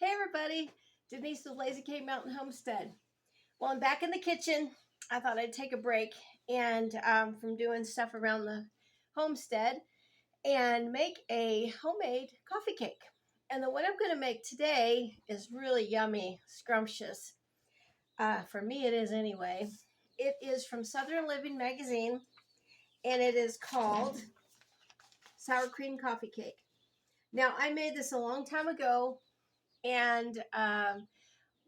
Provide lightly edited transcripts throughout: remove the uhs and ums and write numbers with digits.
Hey everybody, Denise with Lazy K Mountain Homestead. Well, I'm back in the kitchen. I thought I'd take a break and from doing stuff around the homestead and make a homemade coffee cake. And the one I'm going to make today is really yummy, scrumptious. For me it is anyway. It is from Southern Living magazine and it is called Sour Cream Coffee Cake. Now I made this a long time ago. And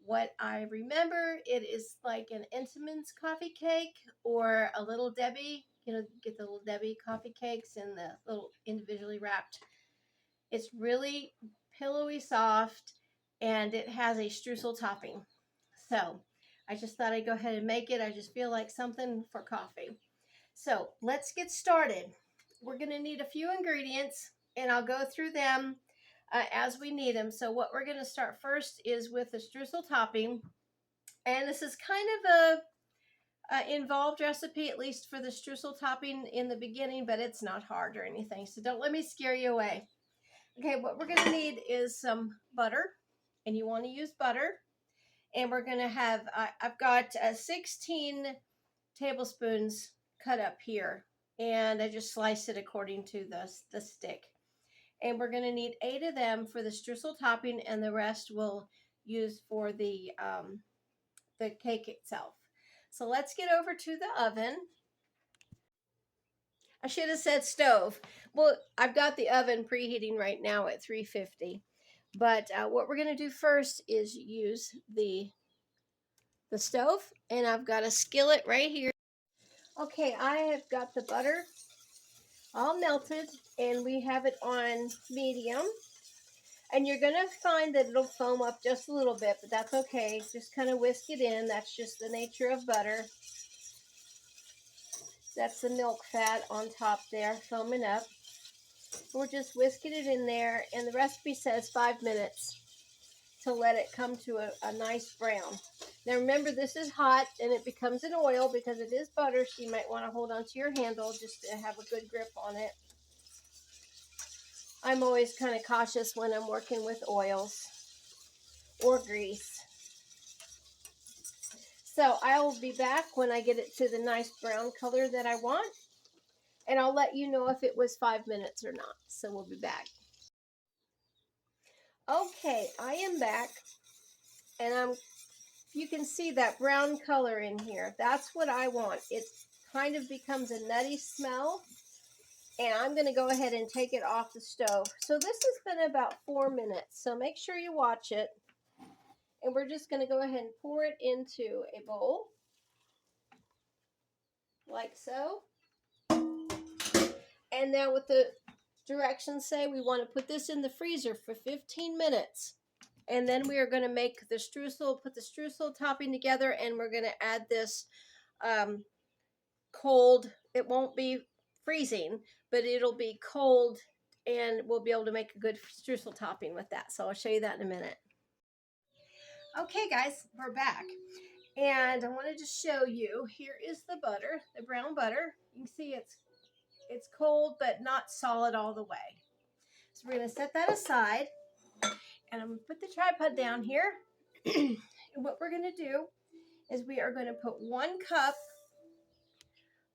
what I remember, it is like an Entenmann's coffee cake or a Little Debbie. You know, get the Little Debbie coffee cakes and the little individually wrapped. It's really pillowy soft, and it has a streusel topping. So I just thought I'd go ahead and make it. I just feel like something for coffee. So let's get started. We're going to need a few ingredients, and I'll go through them as we need them. So what we're going to start first is with the streusel topping, and this is kind of a involved recipe, at least for the streusel topping in the beginning, but it's not hard or anything, so don't let me scare you away. Okay, what we're going to need is some butter, and you want to use butter, and we're going to have I've got 16 tablespoons cut up here, and I just sliced it according to the stick. And we're going to need 8 of them for the streusel topping, and the rest we'll use for the cake itself. So let's get over to the oven. I should have said stove. Well, I've got the oven preheating right now at 350. But what we're going to do first is use the stove, and I've got a skillet right here. Okay, I have got the butter all melted, and we have it on medium. And you're going to find that it'll foam up just a little bit, but that's okay. Just kind of whisk it in. That's just the nature of butter. That's the milk fat on top there, foaming up. We're just whisking it in there, and the recipe says 5 minutes to let it come to a nice brown. Now remember, this is hot, and it becomes an oil because it is butter, so you might want to hold onto your handle just to have a good grip on it. I'm always kind of cautious when I'm working with oils or grease. So I will be back when I get it to the nice brown color that I want, and I'll let you know if it was 5 minutes or not. So we'll be back. Okay, I am back, and you can see that brown color in here. That's what I want. It kind of becomes a nutty smell, and I'm going to go ahead and take it off the stove. So this has been about 4 minutes, so make sure you watch it. And we're just going to go ahead and pour it into a bowl, like so. And now what the directions say, we want to put this in the freezer for 15 minutes. And then we are going to make the streusel, put the streusel topping together, and we're going to add this cold. It won't be freezing, but it'll be cold, and we'll be able to make a good streusel topping with that. So I'll show you that in a minute. Okay guys, we're back, and I wanted to show you, here is the butter, the brown butter. You can see it's cold but not solid all the way. So we're going to set that aside, and I'm going to put the tripod down here. And what we're going to do is we are going to put 1 cup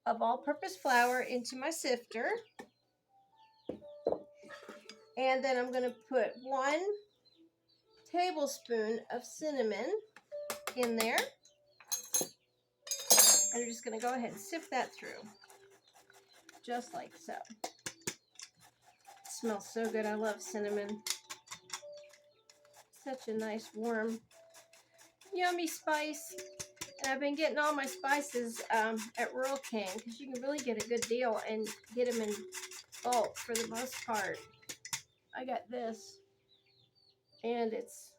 of all-purpose flour into my sifter, and then I'm going to put 1 tablespoon of cinnamon in there, and we're just going to go ahead and sift that through, just like so. It smells so good. I love cinnamon. Such a nice, warm, yummy spice. And I've been getting all my spices at Rural King, because you can really get a good deal and get them in bulk for the most part. I got this, and it's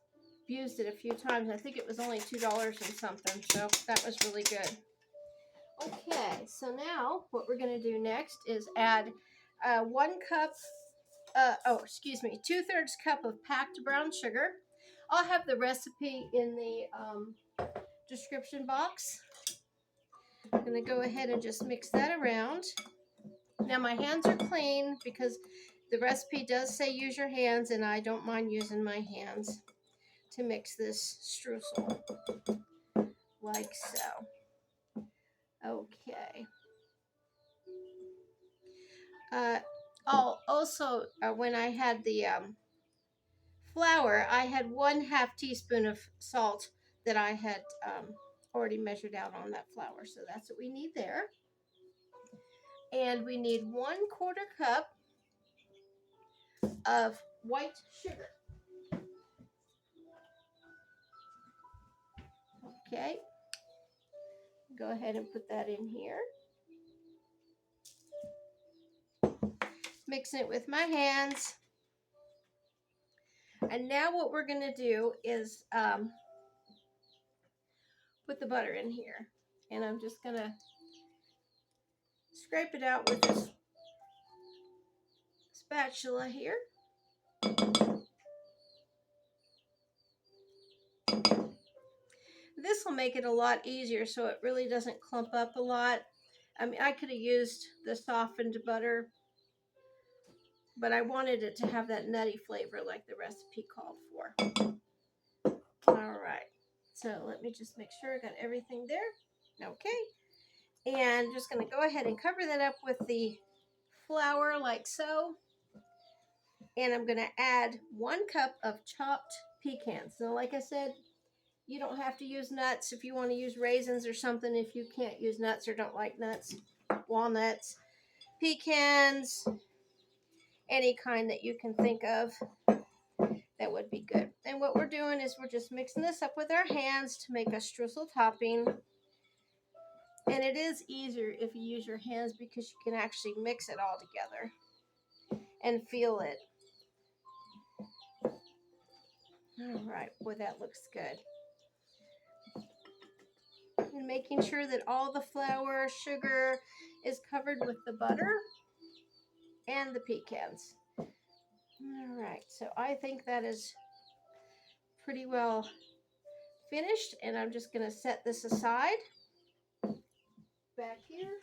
used it a few times. I think it was only $2 and something, so that was really good. Okay, so now what we're going to do next is add 1 cup, 2/3 cup of packed brown sugar. I'll have the recipe in the description box. I'm going to go ahead and just mix that around. Now my hands are clean because the recipe does say use your hands, and I don't mind using my hands. to mix this streusel like so. Okay. Also, when I had the flour, I had 1/2 teaspoon of salt that I had already measured out on that flour. So that's what we need there. And we need 1/4 cup of white sugar. Okay. Go ahead and put that in here. Mixing it with my hands. And now what we're going to do is put the butter in here. And I'm just going to scrape it out with this spatula here. This will make it a lot easier so it really doesn't clump up a lot. I mean, I could have used the softened butter, but I wanted it to have that nutty flavor like the recipe called for. All right, so let me just make sure I got everything there. Okay, and just going to go ahead and cover that up with the flour like so. And I'm going to add 1 cup of chopped pecans. So like I said, you don't have to use nuts if you want to use raisins or something. If you can't use nuts or don't like nuts, walnuts, pecans, any kind that you can think of, that would be good. And what we're doing is we're just mixing this up with our hands to make a streusel topping. And it is easier if you use your hands because you can actually mix it all together and feel it. All right, boy, that looks good. And making sure that all the flour, sugar is covered with the butter and the pecans. All right, so I think that is pretty well finished, and I'm just going to set this aside back here.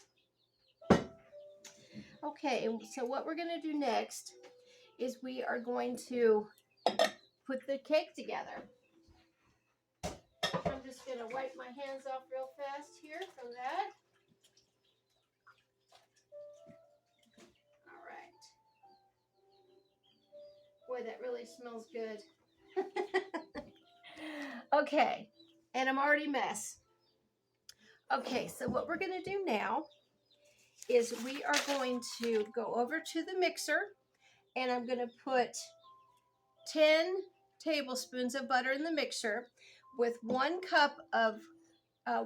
Okay, so what we're going to do next is we are going to put the cake together. I'm just going to wipe my hands off real fast here from that. All right. Boy, that really smells good. Okay, and I'm already a mess. Okay, so what we're going to do now is we are going to go over to the mixer, and I'm going to put 10 tablespoons of butter in the mixer with 1 cup of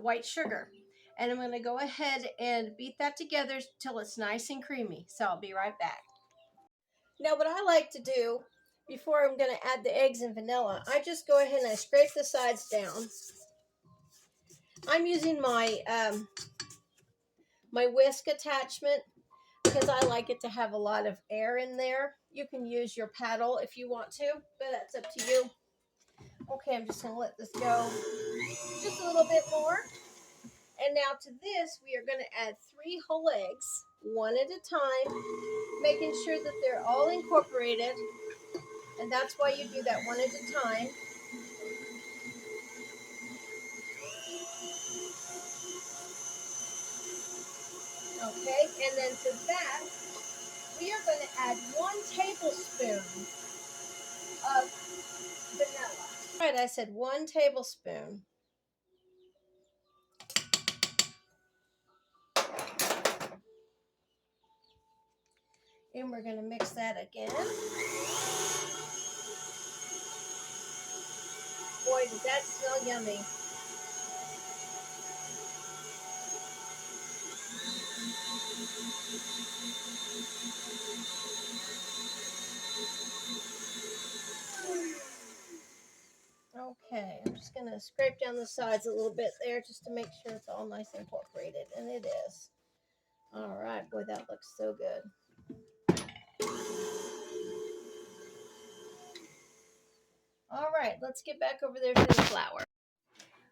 white sugar. And I'm going to go ahead and beat that together till it's nice and creamy. So I'll be right back. Now what I like to do before I'm going to add the eggs and vanilla, I just go ahead and I scrape the sides down. I'm using my my whisk attachment because I like it to have a lot of air in there. You can use your paddle if you want to, but that's up to you. Okay, I'm just going to let this go just a little bit more. And now to this, we are going to add 3 whole eggs, one at a time, making sure that they're all incorporated. And that's why you do that one at a time. Okay, and then to that, we are going to add 1 tablespoon of vanilla. All right, I said 1 tablespoon. And we're going to mix that again. Boy, does that smell yummy. Okay, I'm just going to scrape down the sides a little bit there just to make sure it's all nice and incorporated, and it is. All right, boy, that looks so good. All right, let's get back over there to the flour.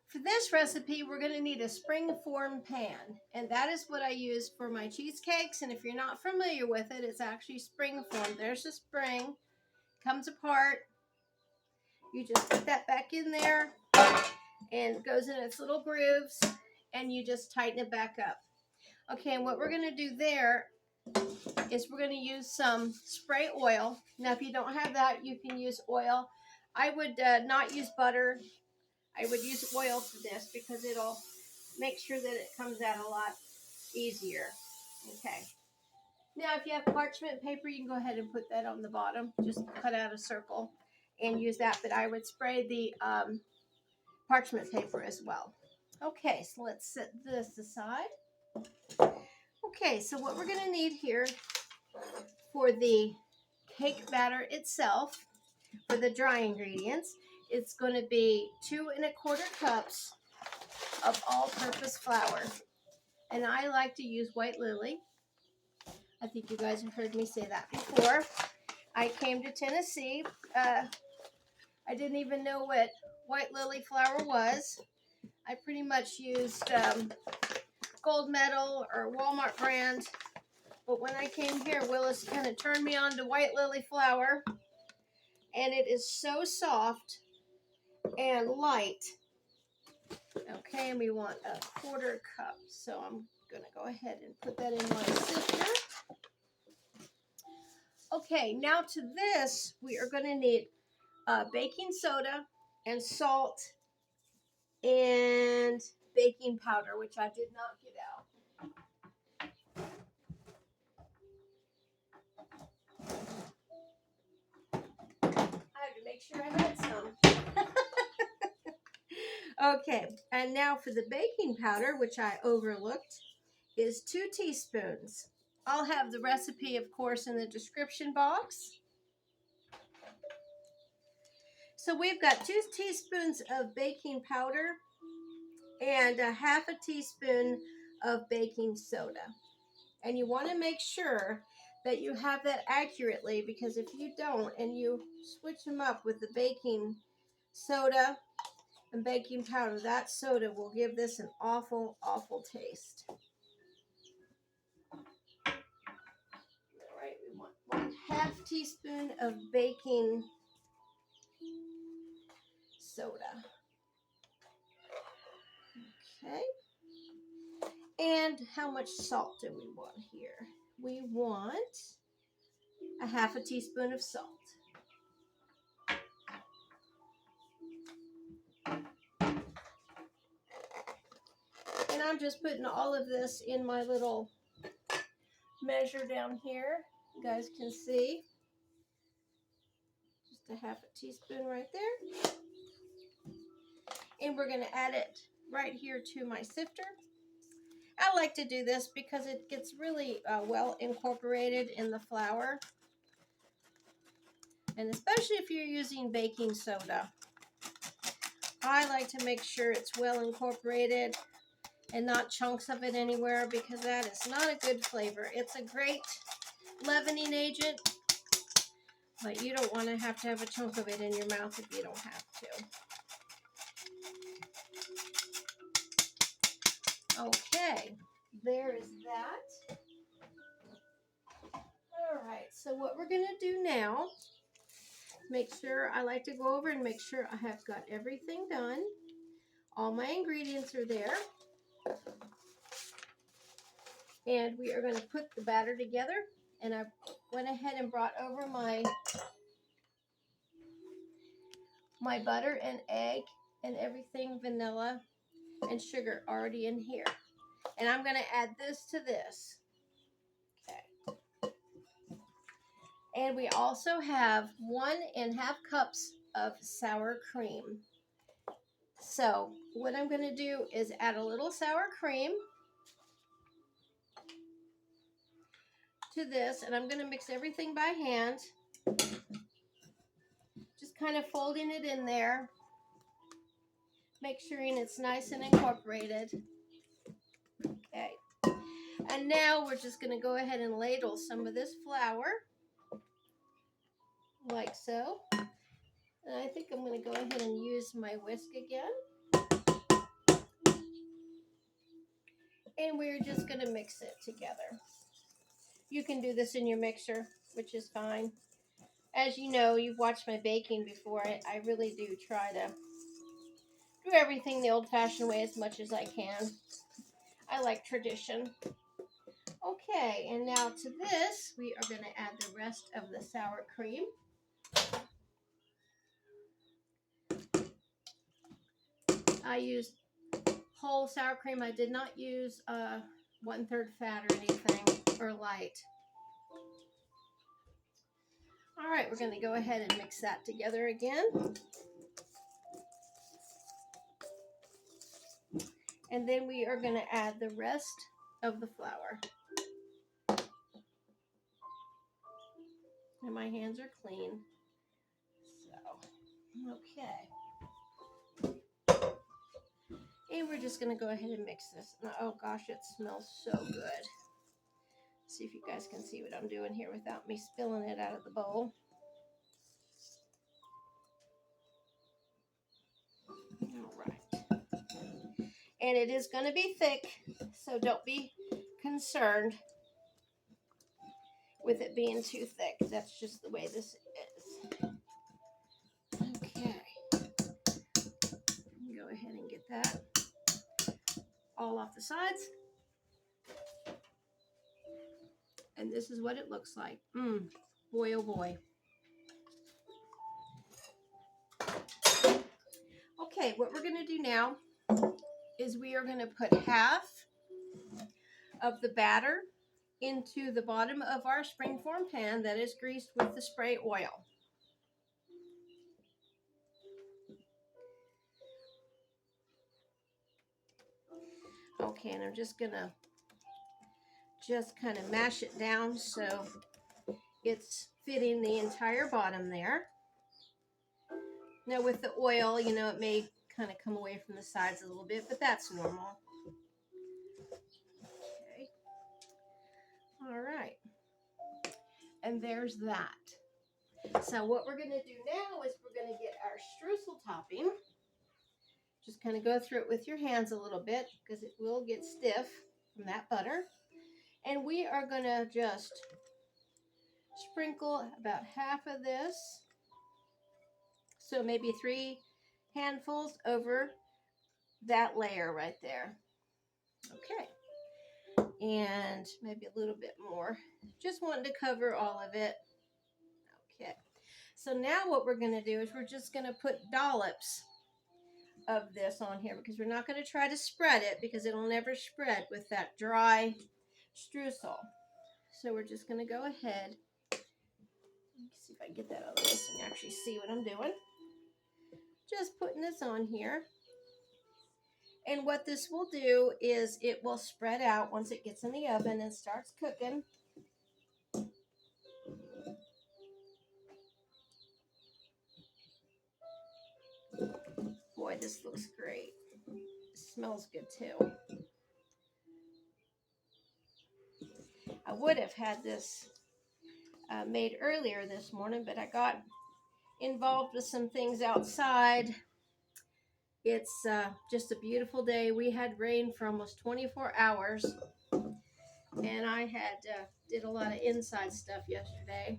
For this recipe, we're going to need a spring-form pan, and that is what I use for my cheesecakes, and if you're not familiar with it, it's actually spring-form. There's a spring, comes apart, You just put that back in there and it goes in its little grooves and you just tighten it back up. Okay, and what we're going to do there is we're going to use some spray oil. Now, if you don't have that, you can use oil. I would not use butter. I would use oil for this because it'll make sure that it comes out a lot easier. Okay. Now, if you have parchment paper, you can go ahead and put that on the bottom. Just cut out a circle and use that. But I would spray the parchment paper as well. Okay, so let's set this aside. Okay, so what we're going to need here for the cake batter itself, for the dry ingredients, it's going to be 2 1/4 cups of all-purpose flour. And I like to use White Lily. I think you guys have heard me say that before. I came to Tennessee. I didn't even know what White Lily flour was. I pretty much used Gold Medal or Walmart brand. But when I came here, Willis kind of turned me on to White Lily flour. And it is so soft and light. Okay, and we want 1/4 cup. So I'm going to go ahead and put that in my sifter. Okay, now to this, we are going to need baking soda and salt and baking powder, which I did not get out. I had to make sure I had some. Okay, and now for the baking powder, which I overlooked, is 2 teaspoons. I'll have the recipe, of course, in the description box. So we've got 2 teaspoons of baking powder and 1/2 teaspoon of baking soda. And you want to make sure that you have that accurately, because if you don't and you switch them up with the baking soda and baking powder, that soda will give this an awful, awful taste. All right, we want 1/2 teaspoon of baking soda. Okay. And how much salt do we want here? We want 1/2 teaspoon of salt. And I'm just putting all of this in my little measure down here. You guys can see. Just 1/2 teaspoon right there. And we're going to add it right here to my sifter. I like to do this because it gets really well incorporated in the flour. And especially if you're using baking soda, I like to make sure it's well incorporated and not chunks of it anywhere, because that is not a good flavor. It's a great leavening agent, but you don't want to have a chunk of it in your mouth if you don't have to. Okay, there is that. All right, so what we're going to do now, make sure, I like to go over and make sure I have got everything done. All my ingredients are there. And we are going to put the batter together. And I went ahead and brought over my butter and egg and everything, vanilla and sugar already in here. And I'm going to add this to this. Okay. And we also have 1 1/2 cups of sour cream. So what I'm going to do is add a little sour cream to this, and I'm going to mix everything by hand. Just kind of folding it in there. Make sure it's nice and incorporated. Okay. And now we're just going to go ahead and ladle some of this flour. Like so. And I think I'm going to go ahead and use my whisk again. And we're just going to mix it together. You can do this in your mixer, which is fine. as you know, you've watched my baking before. I really do try to do everything the old-fashioned way as much as I can. I like tradition. Okay, and now to this, we are going to add the rest of the sour cream. I used whole sour cream. I did not use 1/3 fat or anything, or light. All right, we're going to go ahead and mix that together again. And then we are going to add the rest of the flour. And my hands are clean. So, okay. And we're just going to go ahead and mix this. Oh gosh, it smells so good. See if you guys can see what I'm doing here without me spilling it out of the bowl. All right. And it is going to be thick, so don't be concerned with it being too thick. That's just the way this is. Okay. Go ahead and get that all off the sides. And this is what it looks like. Boy, oh boy. Okay, what we're going to do now is we are going to put half of the batter into the bottom of our springform pan that is greased with the spray oil. Okay, and I'm just going to kind of mash it down so it's fitting the entire bottom there. Now with the oil, you know, it may kind of come away from the sides a little bit, but that's normal. Okay. All right. And there's that. So what we're going to do now is we're going to get our streusel topping. Just kind of go through it with your hands a little bit because it will get stiff from that butter. And we are going to just sprinkle about half of this. So maybe 3 handfuls over that layer right there. Okay. And maybe a little bit more. Just wanting to cover all of it. Okay. So now what we're going to do is we're just going to put dollops of this on here because we're not going to try to spread it because it'll never spread with that dry streusel. So we're just going to go ahead. Let me see if I can get that out of this and actually see what I'm doing. Just putting this on here. And what this will do is it will spread out once it gets in the oven and starts cooking. Boy, this looks great. It smells good too. I would have had this made earlier this morning, but I got involved with some things outside. It's just a beautiful day. We had rain for almost 24 hours, and I had did a lot of inside stuff yesterday.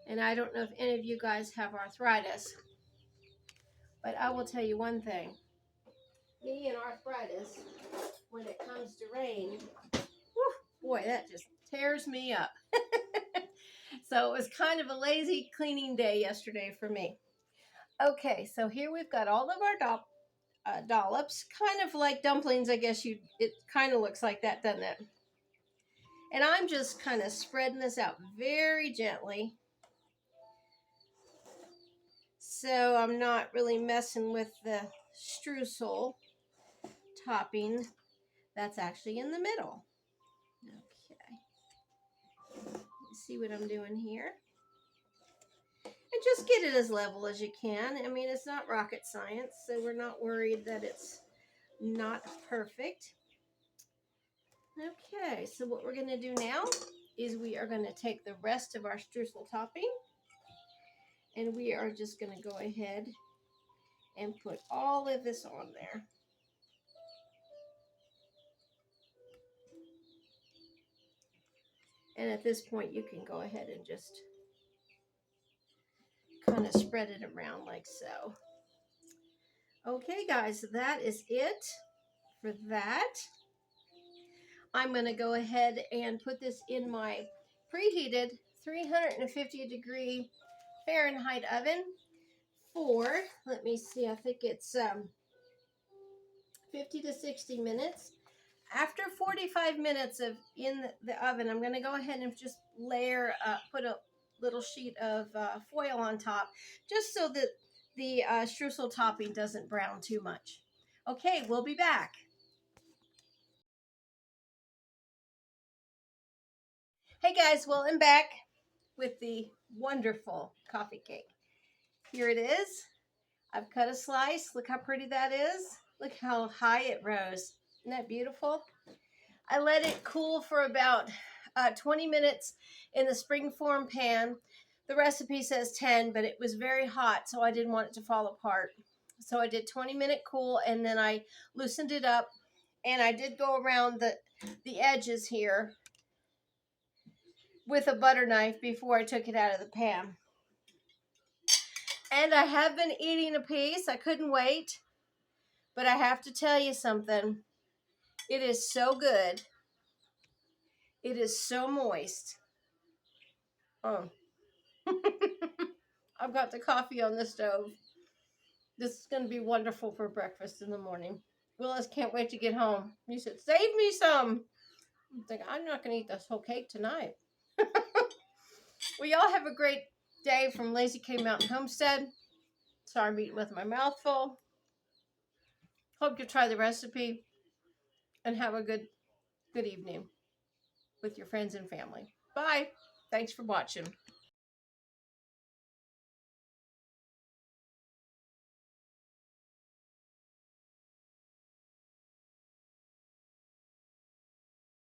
And I don't know if any of you guys have arthritis, but I will tell you one thing. Me and arthritis, when it comes to rain, whew, boy, that just tears me up. So it was kind of a lazy cleaning day yesterday for me. Okay, so here we've got all of our dollops, kind of like dumplings, I guess it kind of looks like that, doesn't it? And I'm just kind of spreading this out very gently. So I'm not really messing with the streusel topping that's actually in the middle. Okay. Let's see what I'm doing here. And just get it as level as you can. I mean, it's not rocket science, so we're not worried that it's not perfect. Okay, so what we're going to do now is we are going to take the rest of our streusel topping and we are just going to go ahead and put all of this on there. And at this point, you can go ahead and just kind of spread it around like so. Okay, guys, that is it for that. I'm going to go ahead and put this in my preheated 350 degree Fahrenheit oven for, let me see, I think it's 50 to 60 minutes. After 45 minutes of in the oven, I'm going to go ahead and just put a little sheet of foil on top, just so that the streusel topping doesn't brown too much. Okay, we'll be back. Hey guys, well, I'm back with the wonderful coffee cake. Here it is. I've cut a slice. Look how pretty that is. Look how high it rose. Isn't that beautiful? I let it cool for about 20 minutes in the springform pan. The recipe says 10, but it was very hot, so I didn't want it to fall apart. So I did 20-minute cool, and then I loosened it up, and I did go around the edges here with a butter knife before I took it out of the pan. And I have been eating a piece. I couldn't wait, but I have to tell you something. It is so good. It is so moist. Oh. I've got the coffee on the stove. This is going to be wonderful for breakfast in the morning. Willis can't wait to get home. He said, save me some. I'm thinking, I'm not going to eat this whole cake tonight. Well, y'all have a great day from Lazy K Mountain Homestead. Sorry I'm eating with my mouth full. Hope you try the recipe and have a good evening with your friends and family. Bye. Thanks for watching.